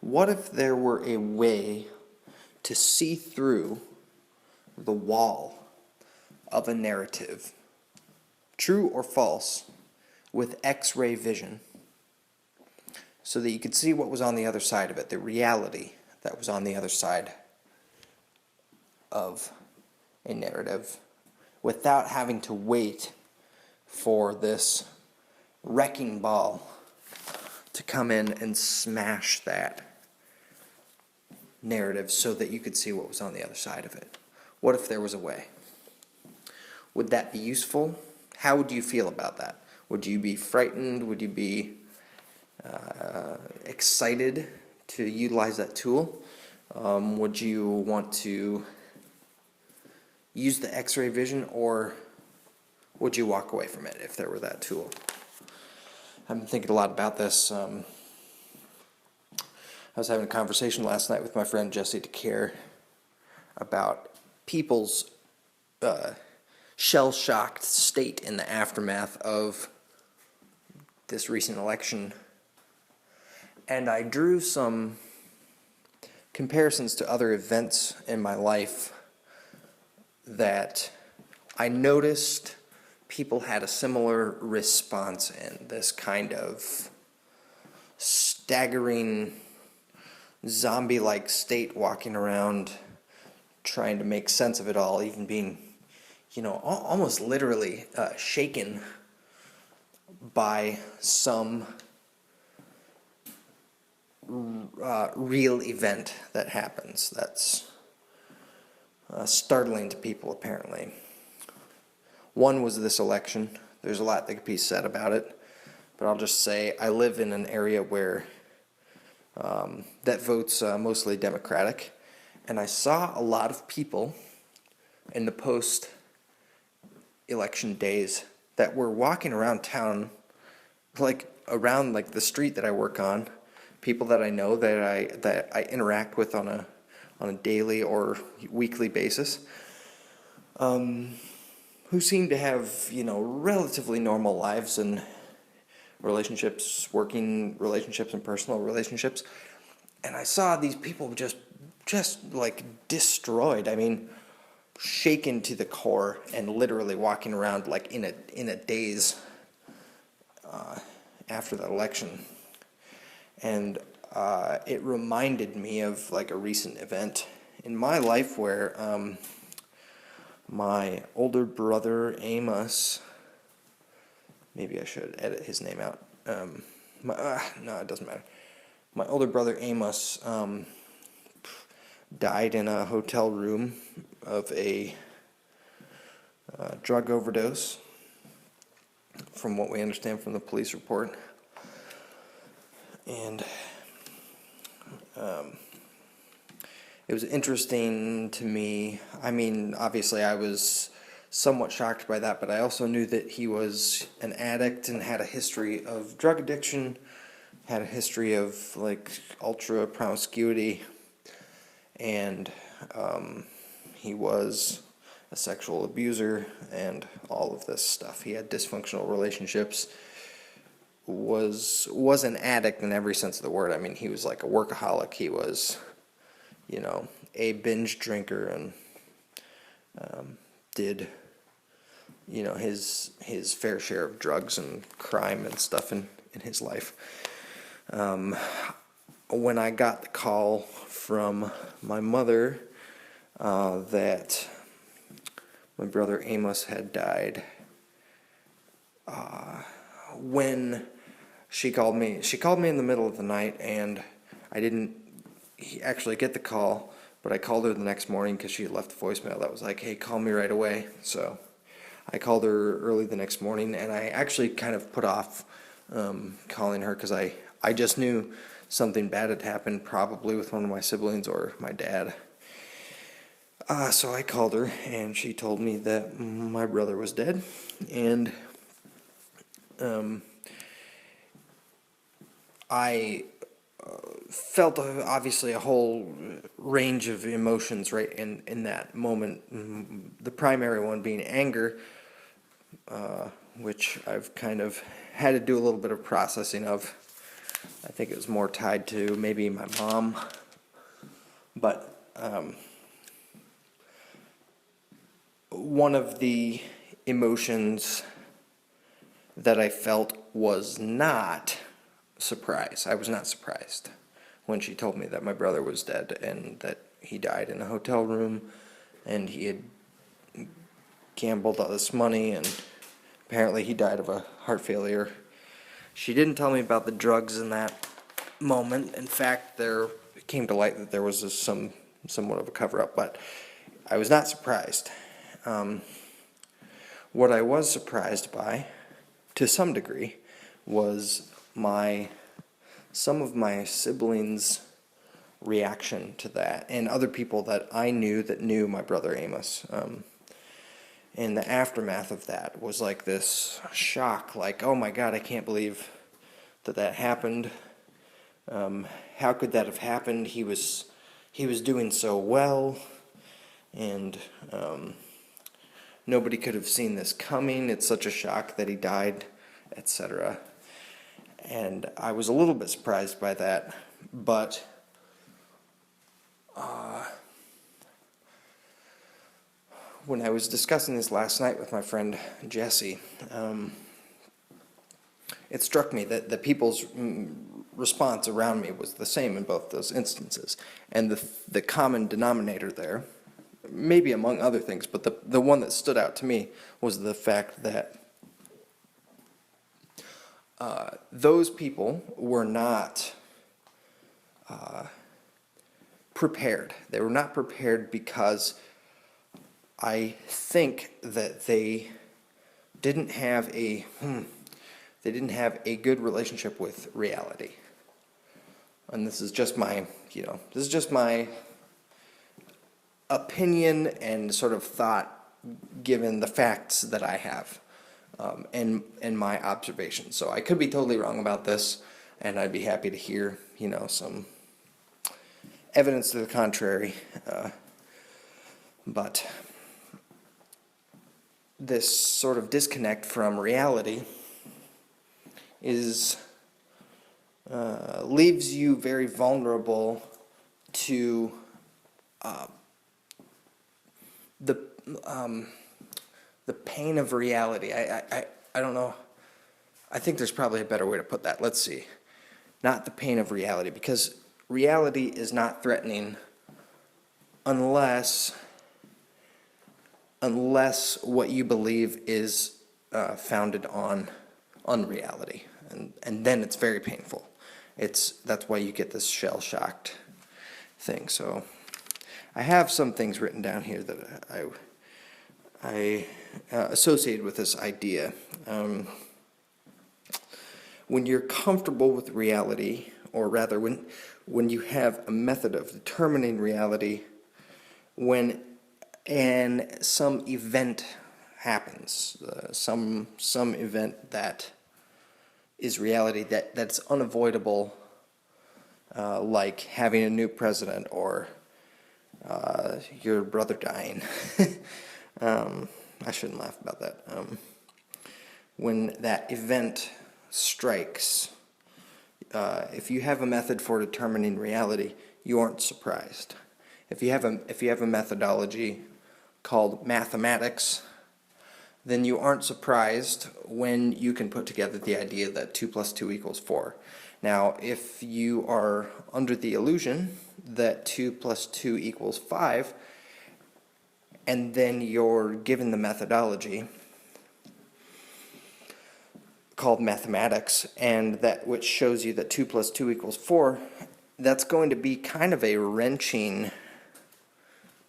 What if there were a way to see through the wall of a narrative, true or false, with X-ray vision, so that you could see what was on the other side of it, the reality that was on the other side of a narrative, without having to wait for this wrecking ball to come in and smash that narrative so that you could see what was on the other side of it? What if there was a way? Would that be useful? How would you feel about that? Would you be frightened? Would you be excited to utilize that tool? Would you want to use the X-ray vision, or would you walk away from it if there were that tool? I've been thinking a lot about this. I was having a conversation last night with my friend Jesse DeCare about people's shell-shocked state in the aftermath of this recent election. And I drew some comparisons to other events in my life that I noticed people had a similar response in, this kind of staggering zombie-like state, walking around trying to make sense of it all, even being, almost literally shaken by some real event that happens that's startling to people, apparently. One was this election. There's a lot that could be said about it, but I'll just say I live in an area where that votes mostly Democratic, and I saw a lot of people in the post-election days that were walking around town, around the street that I work on, people that I know, that I interact with on a daily or weekly basis, who seem to have, relatively normal lives and relationships, working relationships and personal relationships. And I saw these people just destroyed. I mean, shaken to the core and literally walking around in a daze after the election. And it reminded me of a recent event in my life where my older brother Amos, maybe I should edit his name out. No, it doesn't matter. My older brother Amos died in a hotel room of a drug overdose, from what we understand from the police report. And it was interesting to me. I mean, obviously I was somewhat shocked by that, but I also knew that he was an addict and had a history of drug addiction, had a history of ultra promiscuity, and he was a sexual abuser and all of this stuff. He had dysfunctional relationships, was an addict in every sense of the word. I mean, he was like a workaholic. He was, a binge drinker, and did, his fair share of drugs and crime and stuff in his life. When I got the call from my mother that my brother Amos had died, when she called me in the middle of the night, and I didn't actually get the call, but I called her the next morning because she had left a voicemail that was like, hey, call me right away. So I called her early the next morning, and I actually kind of put off calling her because I just knew something bad had happened, probably with one of my siblings or my dad. So I called her, and she told me that my brother was dead, and I felt obviously a whole range of emotions right in that moment. The primary one being anger, which I've kind of had to do a little bit of processing of. I think it was more tied to maybe my mom. But one of the emotions that I felt was not surprise. I was not surprised when she told me that my brother was dead and that he died in a hotel room and he had gambled all this money and apparently he died of a heart failure. She didn't tell me about the drugs in that moment. In fact, it came to light that there was somewhat of a cover-up, but I was not surprised. What I was surprised by, to some degree, was some of my siblings' reaction to that, and other people that I knew that knew my brother Amos. And the aftermath of that was like this shock, like, oh my God, I can't believe that happened. How could that have happened? He was doing so well, and nobody could have seen this coming. It's such a shock that he died, etc. And I was a little bit surprised by that, but when I was discussing this last night with my friend Jesse, it struck me that the people's response around me was the same in both those instances. And the common denominator there, maybe among other things, but the one that stood out to me was the fact that those people were not prepared. They were not prepared because I think that they didn't have a good relationship with reality. And this is just my opinion and sort of thought given the facts that I have and my observations. So I could be totally wrong about this, and I'd be happy to hear, some evidence to the contrary. But this sort of disconnect from reality leaves you very vulnerable to the pain of reality. I don't know. I think there's probably a better way to put that. Let's see. Not the pain of reality, because reality is not threatening unless what you believe is founded on unreality, and then it's very painful. That's why you get this shell-shocked thing. So I have some things written down here that I associated with this idea. When you're comfortable with reality, or rather when you have a method of determining reality, when some event happens, some event that is reality that's unavoidable, like having a new president or your brother dying. I shouldn't laugh about that. When that event strikes, if you have a method for determining reality, you aren't surprised. If you have a methodology called mathematics, then you aren't surprised when you can put together the idea that 2 + 2 = 4. Now, if you are under the illusion that 2 + 2 = 5, and then you're given the methodology called mathematics, and that which shows you that 2 + 2 = 4, that's going to be kind of a wrenching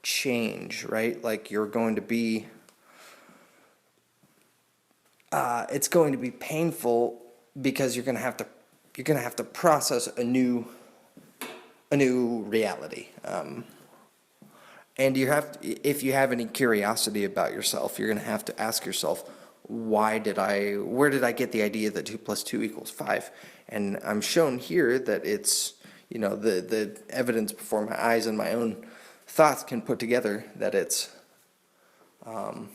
change, right? Like you're going to be it's going to be painful because you're going to have to process a new reality. And if you have any curiosity about yourself, you're going to have to ask yourself, where did I get the idea that 2 + 2 = 5? And I'm shown here that it's, the evidence before my eyes and my own thoughts can put together that it's 2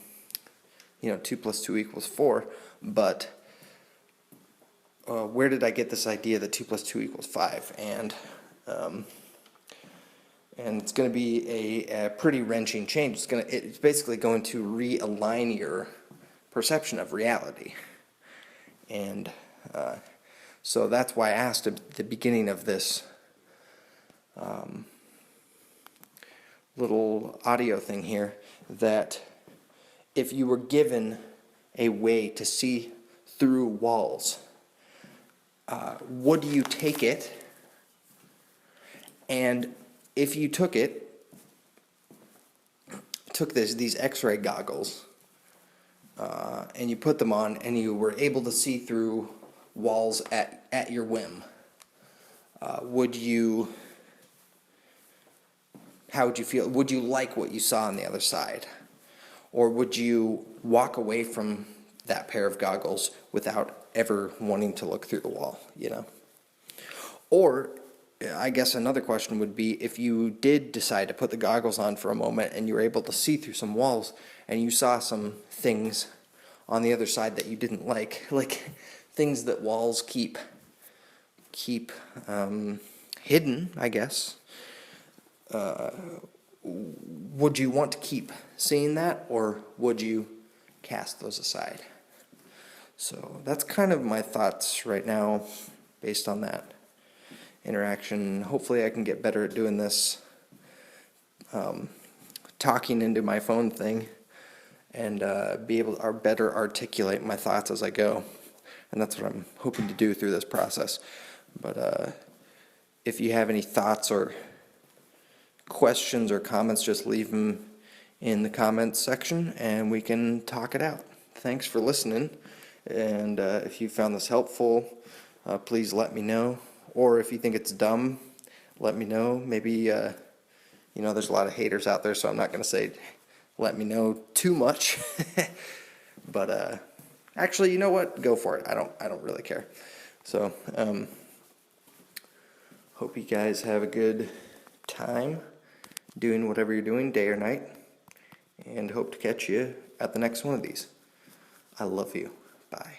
+ 2 = 4, but where did I get this idea that 2 plus 2 equals 5? And it's going to be a pretty wrenching change. It's basically going to realign your perception of reality. And so that's why I asked at the beginning of this little audio thing here, that if you were given a way to see through walls, would you take it? And if you took these X-ray goggles, and you put them on, and you were able to see through walls at your whim, how would you feel? Would you like what you saw on the other side? Or would you walk away from that pair of goggles without ever wanting to look through the wall, Or, I guess another question would be, if you did decide to put the goggles on for a moment and you were able to see through some walls and you saw some things on the other side that you didn't like things that walls keep hidden, I guess. Would you want to keep seeing that, or would you cast those aside? So that's kind of my thoughts right now based on that interaction. Hopefully I can get better at doing this, talking into my phone thing, and be able to better articulate my thoughts as I go. And that's what I'm hoping to do through this process. But if you have any thoughts or questions or comments, just leave them in the comments section and we can talk it out. Thanks for listening, and if you found this helpful, please let me know. Or if you think it's dumb, let me know. Maybe there's a lot of haters out there, so I'm not going to say let me know too much. But actually, you know what? Go for it. I don't really care. So hope you guys have a good time doing whatever you're doing, day or night, and hope to catch you at the next one of these. I love you. Bye.